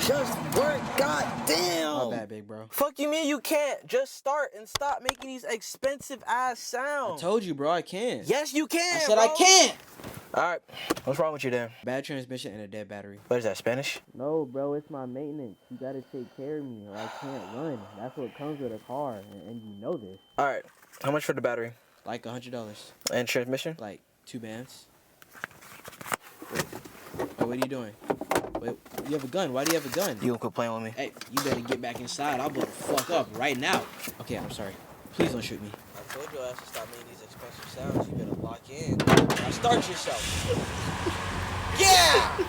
just work, goddamn. My bad, big bro. Fuck you mean you can't? Just start and stop making these expensive ass sounds. I told you, bro, I can't. Yes, you can. I said bro. I can't. All right, what's wrong with you then? Bad transmission and a dead battery. What is that, Spanish? No, bro, it's my maintenance. You gotta take care of me or I can't run. That's what comes with a car, and you know this. All right, how much for the battery? Like $100. And transmission? Like 2 bands. Wait. Oh, what are you doing? Wait, you have a gun. Why do you have a gun? You gonna quit playing with me? Hey, you better get back inside. I'll blow the fuck up right now. Okay, I'm sorry. Please don't shoot me. I told your ass to stop making these expensive sounds. You better lock in. Now start yourself. Yeah!